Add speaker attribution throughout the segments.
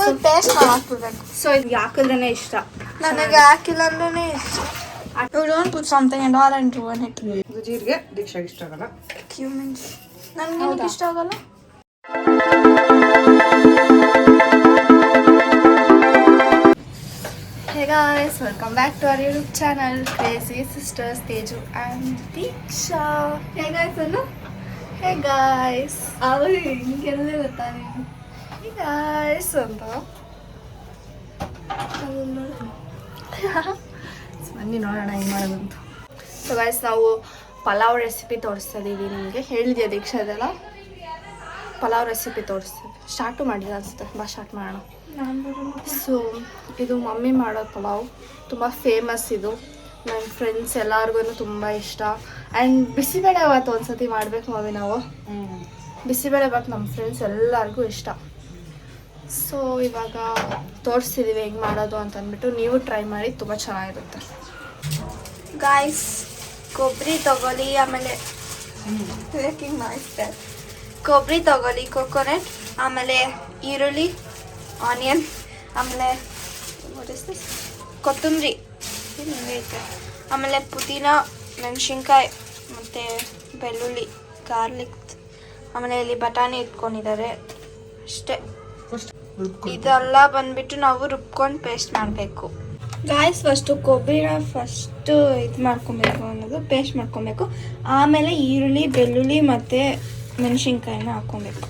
Speaker 1: Full paste ಹಾಕ್ಬಿಡ್ಬೇಕು.
Speaker 2: So ಇದು ಹಾಕಿದ್ರೇ ಇಷ್ಟ.
Speaker 1: ನನಗೆ ಹಾಕಿಲ್ಲ ಅಂದ್ರೆ ಇಷ್ಟ. You don't put something and all and ruin it.
Speaker 3: ಇದು ಜೀರಿಗೆ ದೀಕ್ಷಾಗೆ ಇಷ್ಟ ಆಗಲ್ಲ.
Speaker 1: ಕ್ಯೂಮಿನ್ಸ್ ನನಗೆ ಇಷ್ಟ ಆಗಲ್ಲ. Hey guys, welcome back to our YouTube channel Crazy Sisters Teju and Diksha. Hey guys, hello. Hey guys. ಅವರು ಹಿಂಗೆಲ್ಲೇ ಗೊತ್ತಾ ನೀವು? Hey guys ಅಂತ.
Speaker 2: ಬನ್ನಿ ನೋಡೋಣ ಹೆಂಗೆ ಮಾಡೋದಂತ. ಸೊ ಗೈಸ್ ನಾವು ಪಲಾವ್ ರೆಸಿಪಿ ತೋರಿಸ್ತಾ ಇದ್ದೀವಿ ನಿಮಗೆ. ಹೇಳಿದ್ಯಾ ದೀಕ್ಷಾ ಇದೆಲ್ಲ ಪಲಾವ್ ರೆಸಿಪಿ ತೋರಿಸ್ತೀವಿ. ಸ್ಟಾರ್ಟು ಮಾಡಿಲ್ಲ ಅನಿಸುತ್ತೆ. ಸ್ಟಾರ್ಟ್ ಮಾಡೋಣ. ಸೊ ಇದು ಮಮ್ಮಿ ಮಾಡೋ ಪಲಾವ್ ತುಂಬ ಫೇಮಸ್. ಇದು ನನ್ನ ಫ್ರೆಂಡ್ಸ್ ಎಲ್ಲರಿಗೂ ತುಂಬ ಇಷ್ಟ. ಆ್ಯಂಡ್ ಬಿಸಿಬೇಳೆ ಭಾತ್ ಒಂದ್ಸತಿ ಮಾಡಬೇಕು ಮಮ್ಮಿ ನಾವು. ಬಿಸಿಬೇಳೆ ಭಾತ್ ನಮ್ಮ ಫ್ರೆಂಡ್ಸ್ ಎಲ್ಲರಿಗೂ ಇಷ್ಟ. ಸೊ ಇವಾಗ ತೋರಿಸ್ತಿದ್ದೀವಿ ಹೆಂಗೆ ಮಾಡೋದು ಅಂತ ಅಂದ್ಬಿಟ್ಟು ನೀವು ಟ್ರೈ ಮಾಡಿ, ತುಂಬ ಚೆನ್ನಾಗಿರುತ್ತೆ.
Speaker 1: ಗಾಯ್ಸ್ ಕೊಬ್ಬರಿ ತಗೊಳ್ಳಿ, ಆಮೇಲೆ ಕೊಬ್ಬರಿ ತಗೊಳ್ಳಿ, ಕೊಕೊನಟ್, ಆಮೇಲೆ ಈರುಳ್ಳಿ, ಆನಿಯನ್, ಆಮೇಲೆ ಕೊತ್ತಂಬರಿ, ಆಮೇಲೆ ಪುದೀನ, ಮೆಣಸಿನ್ಕಾಯಿ ಮತ್ತು ಬೆಳ್ಳುಳ್ಳಿ, ಗಾರ್ಲಿಕ್, ಆಮೇಲೆ ಇಲ್ಲಿ ಬಟಾಣಿ ಇಟ್ಕೊಂಡಿದ್ದಾರೆ ಅಷ್ಟೇ. ಇದೆಲ್ಲ ಬಂದ್ಬಿಟ್ಟು ನಾವು ರುಬ್ಕೊಂಡು ಪೇಸ್ಟ್ ಮಾಡಬೇಕು. ಗಾಯ್ಸ್ ಫಸ್ಟು ಕೊಬ್ಬರಿನ ಇದು ಮಾಡ್ಕೊಬೇಕು, ಅನ್ನೋದು ಪೇಸ್ಟ್ ಮಾಡ್ಕೊಬೇಕು. ಆಮೇಲೆ ಈರುಳ್ಳಿ, ಬೆಳ್ಳುಳ್ಳಿ ಮತ್ತು ಮೆಣಸಿನ್ಕಾಯಿನ ಹಾಕ್ಕೊಬೇಕು.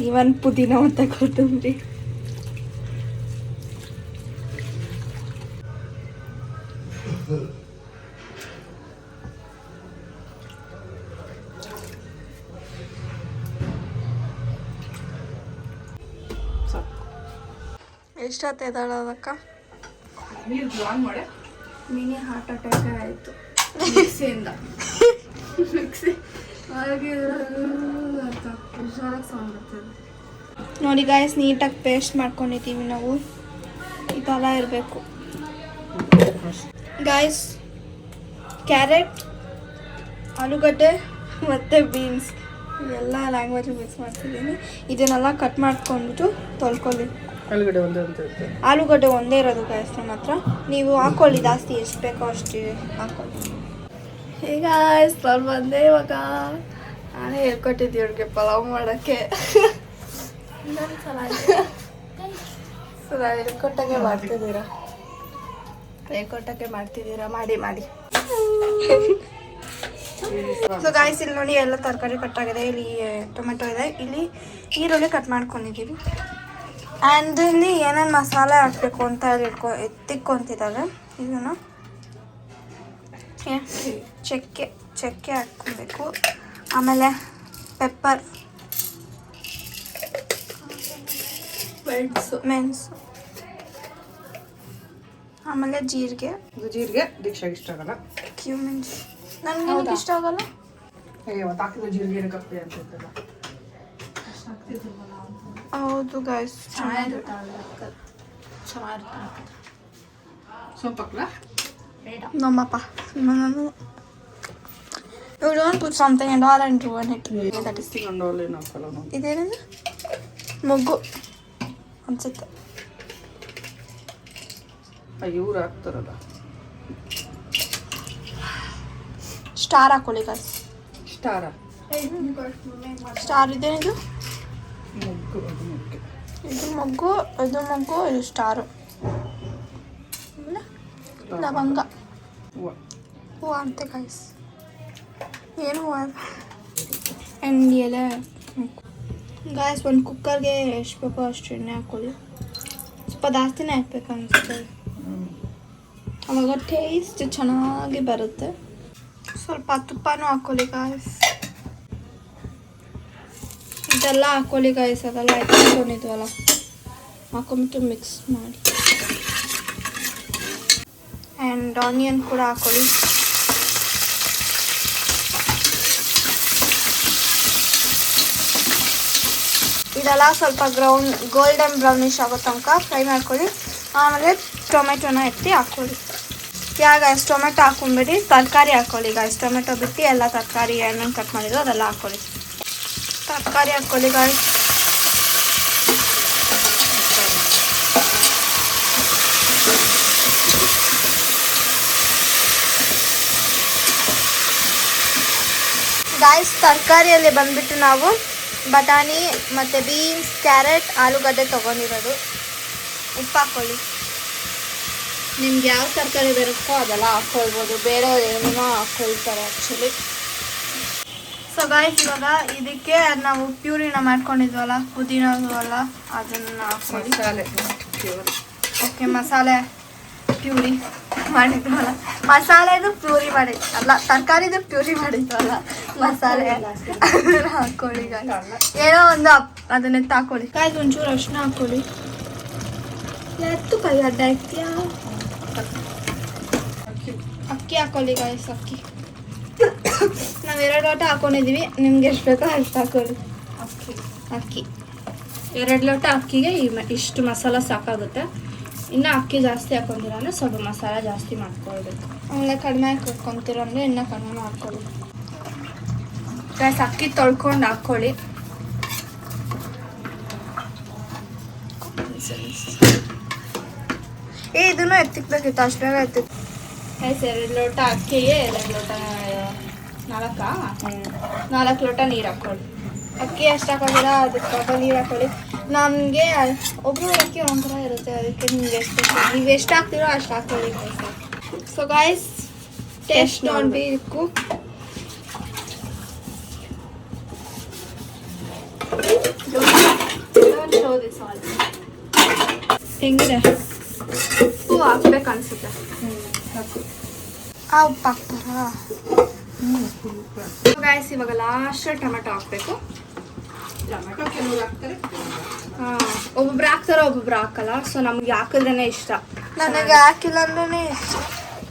Speaker 1: ಇವನ್ ಪುದೀನ ಮತ್ತು ಕೊತ್ತಂಬರಿ. ಎಷ್ಟೊತ್ತು ಎದ್ದಾಳೋದಕ್ಕ?
Speaker 3: ನೀರು ಗ್ರಾಂಡ್ ಮಾಡಿ
Speaker 2: ಮಿನಿ ಹಾರ್ಟ್ ಅಟ್ಯಾಕ್ ಆಯಿತು ಮಿಕ್ಸಿಯಿಂದ. ಮಿಕ್ಸಿ ಸೌಂಡ್ ಬರ್ತದೆ
Speaker 1: ನೋಡಿ ಗಾಯ್ಸ್, ನೀಟಾಗಿ ಪೇಸ್ಟ್ ಮಾಡ್ಕೊಂಡಿದ್ದೀವಿ ನಾವು. ಇದೆಲ್ಲ ಇರಬೇಕು ಗಾಯ್ಸ್. ಕ್ಯಾರೆಟ್, ಆಲೂಗಡ್ಡೆ ಮತ್ತು ಬೀನ್ಸ್ ಇವೆಲ್ಲ ಲ್ಯಾಂಗ್ವೇಜ್ ಮಿಕ್ಸ್ ಮಾಡ್ತಿದ್ದೀನಿ. ಇದನ್ನೆಲ್ಲ ಕಟ್ ಮಾಡ್ಕೊಂಡ್ಬಿಟ್ಟು ತೊಳ್ಕೊಳ್ಳಿ. ಆಲೂಗಡ್ಡೆ ಒಂದೇ ಇರೋದು ಗಾಯ್ಸ್ ನಮ್ಮ ಹತ್ರ. ನೀವು ಹಾಕ್ಕೊಳ್ಳಿ, ಜಾಸ್ತಿ ಎಷ್ಟು ಬೇಕೋ ಅಷ್ಟು ಹಾಕ್ಕೊಳ್ಳಿ.
Speaker 2: ಈಗ ಸ್ವಲ್ಪ ಬಂದೆ. ಇವಾಗ ನಾನೇ ಹೇಳ್ಕೊಟ್ಟಿದ್ದೆ ಅವ್ರಿಗೆ ಪಲಾವ್ ಮಾಡೋಕ್ಕೆ. ಹೇಳ್ಕೊಟ್ಟಾಗೆ ಮಾಡ್ತಿದ್ದೀರಾ ಮಾಡಿ ಮಾಡಿ.
Speaker 1: ಸೊ ಗಾಯ್ಸ್ ಇಲ್ಲಿ ನೋಡಿ ಎಲ್ಲ ತರಕಾರಿ ಕಟ್ಟಾಗಿದೆ. ಇಲ್ಲಿ ಟೊಮೆಟೊ ಇದೆ, ಇಲ್ಲಿ ಈರುಳ್ಳಿ ಕಟ್ ಮಾಡ್ಕೊಂಡಿದ್ದೀವಿ. ಆ್ಯಂಡ್ ಇಲ್ಲಿ ಏನೇನು ಮಸಾಲೆ ಹಾಕಬೇಕು ಅಂತ ಹೇಳಿ ಎತ್ತಿಕ್ಕೊಂತಿದ್ದಾರೆ. ಇದನ್ನು ಚಕ್ಕೆ ಹಾಕ್ಕೊಬೇಕು, ಆಮೇಲೆ ಪೆಪ್ಪರ್, ಮೆಣಸು, ಆಮೇಲೆ ಜೀರಿಗೆ.
Speaker 3: ಇದು ಜೀರಿಗೆ ದೀಕ್ಷಾಗೆ ಇಷ್ಟ ಆಗಲ್ಲ.
Speaker 1: ಕ್ಯೂಮಿನ್ಸ್ ನನಗೆ ಇಷ್ಟ ಆಗಲ್ಲ.
Speaker 3: ಹಾಕಿದ ಜೀರಿಗೆ ಕಪ್ಪೆ ಅಂತ ಇರ್ತಲ್ಲ.
Speaker 1: ಹೌದು ಗಾಯ್ಸ್,
Speaker 2: ಚೆನ್ನಾಗಿರುತ್ತೆ.
Speaker 3: ಸ್ವಲ್ಪ
Speaker 1: ನಮ್ಮಪ್ಪ ನಾನು You don't put something and all and ruin it.
Speaker 3: that is
Speaker 1: ಇದೇನಿದೆ? ಮೊಗ್ಗು ಅನ್ಸುತ್ತೆ.
Speaker 3: ಇವ್ರು ಹಾಕ್ತಾರಲ್ಲ
Speaker 1: ಸ್ಟಾರ್ ಹಾಕೊಳ್ಳಿ ಗಾಯ್ಸ್. ಸ್ಟಾರ್ ಇದೇನಿದು? ಇದು ಮೊಗ್ಗು, ಇದು ಸ್ಟಾರು. ಲವಂಗ, ಹೂವು ಅಂತೆ ಗಾಯ್ಸ್. ಏನು ಹೂವು ಎಣ್ಣೆ ಎಲೆ ಗಾಯ್ಸ್. ಒಂದು ಕುಕ್ಕರ್ಗೆ ಎಷ್ಟು ಬೇಕೋ ಅಷ್ಟು ಎಣ್ಣೆ ಹಾಕ್ಕೊಳ್ಳಿ. ಸ್ವಲ್ಪ ಜಾಸ್ತಿನೇ ಹಾಕ್ಬೇಕು ಅನಿಸುತ್ತೆ, ಅವಾಗ ಟೇಸ್ಟ್ ಚೆನ್ನಾಗಿ ಬರುತ್ತೆ. ಸ್ವಲ್ಪ ತುಪ್ಪನೂ ಹಾಕ್ಕೊಳ್ಳಿ ಗಾಯ್ಸ್. ಇದೆಲ್ಲ ಹಾಕ್ಕೊಳ್ಳಿ ಗಾಯ್ಸ್. ಅದೆಲ್ಲ ಹಾಕೊಂಡಿದ್ವಲ್ಲ ಹಾಕೊಂಬಿಟ್ಟು ಮಿಕ್ಸ್ ಮಾಡಿ. ಆ್ಯಂಡ್ ಆನಿಯನ್ ಕೂಡ ಹಾಕ್ಕೊಳ್ಳಿ. ಇದೆಲ್ಲ ಸ್ವಲ್ಪ ಗೋಲ್ಡನ್ ಬ್ರೌನಿಶ್ ಆಗೋ ತನಕ ಫ್ರೈ ಮಾಡ್ಕೊಳ್ಳಿ. ಆಮೇಲೆ ಟೊಮೆಟೊನ ಎತ್ತಿ ಹಾಕ್ಕೊಳ್ಳಿ. ಗಾಯ್ಸ್ ಟೊಮೆಟೊ ಹಾಕೊಂಬಿಡಿ, ತರಕಾರಿ ಹಾಕ್ಕೊಳ್ಳಿ ಗಾಯ್ಸ್. ಟೊಮೆಟೊ ಬಿಟ್ಟು ಎಲ್ಲ ತರಕಾರಿ ಏನೇನು ಕಟ್ ಮಾಡಿದ್ರು ಅದೆಲ್ಲ ಹಾಕ್ಕೊಳ್ಳಿ. ತರಕಾರಿ ಹಾಕ್ಕೊಳ್ಳಿ ಗಾಯ್ಸ್. ಗಾಯ್ಸ್ ತರಕಾರಿಯಲ್ಲಿ ಬಂದ್ಬಿಟ್ಟು ನಾವು ಬಟಾಣಿ ಮತ್ತು ಬೀನ್ಸ್, ಕ್ಯಾರೆಟ್, ಆಲೂಗಡ್ಡೆ ತೊಗೊಂಡಿರೋದು. ಉಪ್ಪು ಹಾಕ್ಕೊಳ್ಳಿ.
Speaker 2: ನಿಮ್ಗೆ ಯಾವ ತರಕಾರಿ ಬರುತ್ತೋ ಅದೆಲ್ಲ ಹಾಕ್ಕೊಳ್ಬೋದು, ಬೇರೆಯವ್ರು ಏನೇನೋ ಹಾಕ್ಕೊಳ್ತಾರೆ ಆ್ಯಕ್ಚುಲಿ.
Speaker 1: ಸೊ ಗಾಯ್ಸ್ ಇವಾಗ ಇದಕ್ಕೆ ನಾವು ಪ್ಯೂರಿನ ಮಾಡ್ಕೊಂಡಿದ್ವಲ್ಲ, ಪುದೀನದು ಅಲ್ಲ, ಅದನ್ನು ಹಾಕ್ಕೊಳ್ಳಿ.
Speaker 3: ಮಸಾಲೆ
Speaker 1: ಓಕೆ, ಮಸಾಲೆ ಪ್ಯೂರಿ ಮಾಡಿದ್ವಲ್ಲ, ಮಸಾಲೆದು ಪ್ಯೂರಿ ಮಾಡಿದ್ವಿ ಅಲ್ಲ, ತರಕಾರಿದು ಪ್ಯೂರಿ ಮಾಡಿದ್ವಲ್ಲ, ಮಸಾಲೆ ಅದನ್ನ ಹಾಕ್ಕೊಳ್ಳಿ ಗಾಯ್ಸ್. ಏನೋ ಒಂದು ಅದನ್ನ ಹಾಕ್ಕೊಳ್ಳಿ. ಗಾಯ್ಸ್ ಒಂಚೂರು ಅರಿಶಿನ ಹಾಕ್ಕೊಳ್ಳಿ. ಎತ್ತು ಕೈ ಅಡ್ಡ ಇರ್ತೀಯಾ? ಅಕ್ಕಿ ಹಾಕ್ಕೊಳ್ಳಿ ಗಾಯ್ಸ್. ಅಕ್ಕಿ ನಾವು 2 ಲೋಟ ಹಾಕೊಂಡಿದ್ದೀವಿ, ನಿಮ್ಗೆ ಎಷ್ಟು ಬೇಕೋ ಅಷ್ಟು ಹಾಕ್ಕೊಳ್ಳಿ. ಅಕ್ಕಿ
Speaker 2: 2 ಲೋಟ ಅಕ್ಕಿಗೆ ಇಷ್ಟು ಮಸಾಲ ಸಾಕಾಗುತ್ತೆ. ಇನ್ನು ಅಕ್ಕಿ ಜಾಸ್ತಿ ಹಾಕೊಂಡಿರ ಅಂದರೆ ಸ್ವಲ್ಪ ಮಸಾಲ ಜಾಸ್ತಿ ಮಾಡ್ಕೊಳ್ಬೇಕು.
Speaker 1: ಆಮೇಲೆ ಕಡಿಮೆ ಹಾಕ್ಕೊಂತೀರ ಅಂದರೆ ಇನ್ನೂ ಕಡಿಮೆ ಮಾಡ್ಕೊಳ್ಳಿ.
Speaker 2: ಗೈಸ್ ಅಕ್ಕಿ ತೊಳ್ಕೊಂಡು ಹಾಕ್ಕೊಳ್ಳಿ.
Speaker 1: ಇದನ್ನು ಎತ್ತಿಕ್ಬೇಕಿತ್ತು, ಅಷ್ಟು ಬೇಗ ಎತ್ತಿತ್ತು.
Speaker 2: ಗೈಸ್ 2 ಲೋಟ ಅಕ್ಕಿಗೆ 2 ಲೋಟ 4 ಲೋಟ ನೀರು ಹಾಕ್ಕೊಳ್ಳಿ.
Speaker 1: ಅಕ್ಕಿ ಎಷ್ಟು ಹಾಕೋದಿರ ಅದಕ್ಕೆ ಸ್ವಲ್ಪ ನೀರು ಹಾಕೊಳ್ಳಿ. ನಮಗೆ ಒಬ್ಬರು ಅಕ್ಕಿ ಒಂಥರ ಇರುತ್ತೆ, ಅದಕ್ಕೆ ನಿಮ್ಗೆ ಎಷ್ಟು ನೀವು ಎಷ್ಟು ಹಾಕ್ತೀರೋ ಅಷ್ಟು ಹಾಕ್ಕೊಳ್ಳಿ. ಸೊ ಗಾಯ್ಸ್ ಟೇಸ್ಟ್ ನೋಡಬೇಕು. ಹೆಂಗಿದೆ?
Speaker 2: ಉಪ್ಪು ಹಾಕ್ಬೇಕು ಅನ್ಸುತ್ತೆ.
Speaker 1: ಆ ಉಪ್ಪು ಹಾಕ್ತಾರಾ?
Speaker 2: ಗೈಸ್ ಇವಾಗ ಲಾಸ್ಟ್ ಟೊಮೆಟೊ ಹಾಕ್ಬೇಕು.
Speaker 3: ಟೊಮೆಟೊ ಕೆಲವ್ರು ಹಾಕ್ತಾರೆ,
Speaker 2: ಒಬ್ಬೊಬ್ರು ಹಾಕ್ತಾರೆ, ಒಬ್ಬೊಬ್ರು ಹಾಕಲ್ಲ. ಸೊ ನಮ್ಗೆ ಹಾಕಿದ್ರೇನೆ ಇಷ್ಟ.
Speaker 1: ನನಗೆ ಹಾಕಿಲ್ಲ ಅಂದ್ರೆ ಇಷ್ಟ.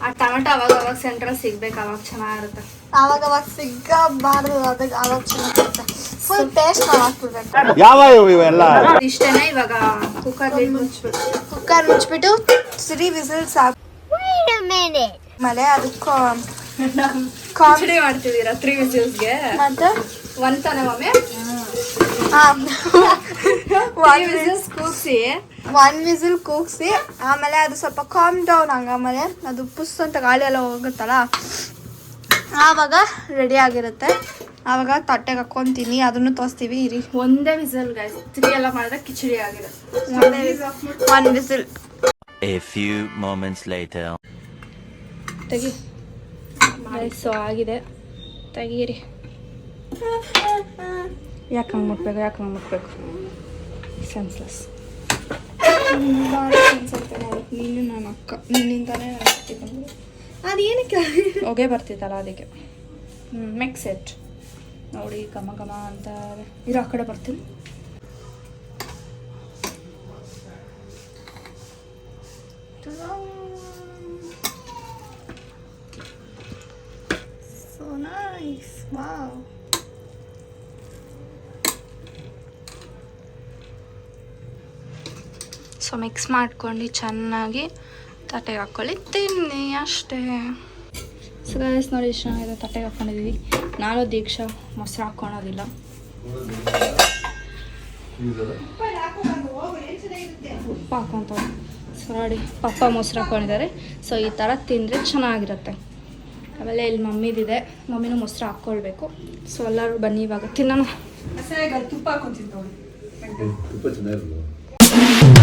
Speaker 2: ಆ ಟೊಮೆಟೊ ಅವಾಗ ಸೆಂಟ್ರಲ್ಲಿ ಸಿಗ್ಬೇಕು, ಅವಾಗ ಚೆನ್ನಾಗಿರುತ್ತೆ.
Speaker 1: ಅವಾಗ ಸಿಗಬಾರ್ದು, ಅದಕ್ಕೆ ಅವಾಗ ಚೆನ್ನಾಗಿರುತ್ತೆ. ಫುಲ್ ಟೇಸ್ಟ್ ನಾವು ಹಾಕ್ಬಿಡ್ಬೇಕು.
Speaker 4: ಯಾವ ಇವೆಲ್ಲ
Speaker 2: ಇಷ್ಟೇನೆ. ಇವಾಗ ಕುಕ್ಕರ್
Speaker 1: ಮುಚ್ಚಿಬಿಟ್ಟು 3 ವಿಸಿಲ್ಸ್ ಹಾಕಿ. ಆಮೇಲೆ ಅದಕ್ಕೆ
Speaker 2: ಕಾಮಿಡಿ ಮಾಡ್ತಿದ್ದೀರಾ 3 ವಿಸಿಲ್ಸ್ಗೆ?
Speaker 1: ಮತ್ತೆ
Speaker 2: ಒಂದು ತಾನೆ ಮಮ್ಮಿ? ಕೂಗಿಸಿ
Speaker 1: 1 ವಿಸಿಲ್ ಕೂಗಿಸಿ ಆಮೇಲೆ ಅದು ಸ್ವಲ್ಪ ಕಾಮ್ ಡೌನ್ ಆಮೇಲೆ ಅದು ಪುಸ್ ಅಂತ ಗಾಳಿ ಎಲ್ಲ ಹೋಗುತ್ತಲ್ಲ, ಆವಾಗ ರೆಡಿ ಆಗಿರುತ್ತೆ. ಆವಾಗ ತಟ್ಟೆಗೆ ಹಾಕ್ಕೊಂತೀನಿ, ಅದನ್ನು ತೋರಿಸ್ತೀವಿ ಇರಿ.
Speaker 2: ಒಂದೇ ವಿಸಿಲ್ ಗೈಸ್, 3 ಎಲ್ಲ ಮಾಡಿದ್ರೆ ಕಿಚಡಿ ಆಗಿರುತ್ತೆ.
Speaker 1: One whistle.
Speaker 4: A few moments later.
Speaker 2: ತೆಗಿ. ಸೊ ಆಗಿದೆ, ತೆಗೀರಿ. ಯಾಕೆ ಹಂಗೆ ಮುಟ್ಬೇಕು? ಸೆನ್ಸ್ಲೆಸ್.
Speaker 1: ಅನ್ಸುತ್ತೆ ನೋಡಿ, ನೀನು ನನ್ನ ಅಕ್ಕ, ನಿನ್ನಿಂದಾನೇ ಅದೇನಕ್ಕೆ
Speaker 2: ಹೊಗೆ ಬರ್ತಿತ್ತಲ್ಲ ಅದಕ್ಕೆ. Mix it. ನೋಡಿ ಘಮ ಘಮ ಅಂತ ಇರೋ ಆ ಕಡೆ ಬರ್ತೀನಿ.
Speaker 1: So nice. Wow.
Speaker 2: So mix ಮಾಡ್ಕೊಂಡು ಚೆನ್ನಾಗಿ ತಟ್ಟೆಗೆ ಹಾಕ್ಕೊಳ್ಳಿ, ತಿನ್ನಿ ಅಷ್ಟೇ. ಸೊ ಗೈಸ್ ನೋಡಿ ಎಷ್ಟು ಚೆನ್ನಾಗಿದೆ, ತಟ್ಟೆಗೆ ಹಾಕ್ಕೊಂಡಿದ್ದೀವಿ. ನಾನು ದೀಕ್ಷಾ ಮೊಸರು ಹಾಕ್ಕೊಳೋದಿಲ್ಲ. ಉಪ್ಪು ಹಾಕ್ಕೊತಾರೆ. ಸೊ ನೋಡಿ ಪಪ್ಪ ಮೊಸರು ಹಾಕ್ಕೊಂಡಿದ್ದಾರೆ. ಸೊ ಈ ಥರ ತಿಂದರೆ ಚೆನ್ನಾಗಿರುತ್ತೆ. ಆಮೇಲೆ ಇಲ್ಲಿ ಮಮ್ಮಿದಿದೆ, ಮಮ್ಮಿನೂ ಮೊಸರು ಹಾಕ್ಕೊಳ್ಬೇಕು. ಸೊ ಎಲ್ಲರೂ ಬನ್ನಿ ಇವಾಗ ತಿನ್ನೋಣ.
Speaker 3: ಮಸಾಲೆಗೆ ತುಪ್ಪ ಹಾಕೊಂತೀನಿ ನೋಡಿ.
Speaker 4: ತುಪ್ಪ ಚೆನ್ನಾಗಿರಲ್ಲ.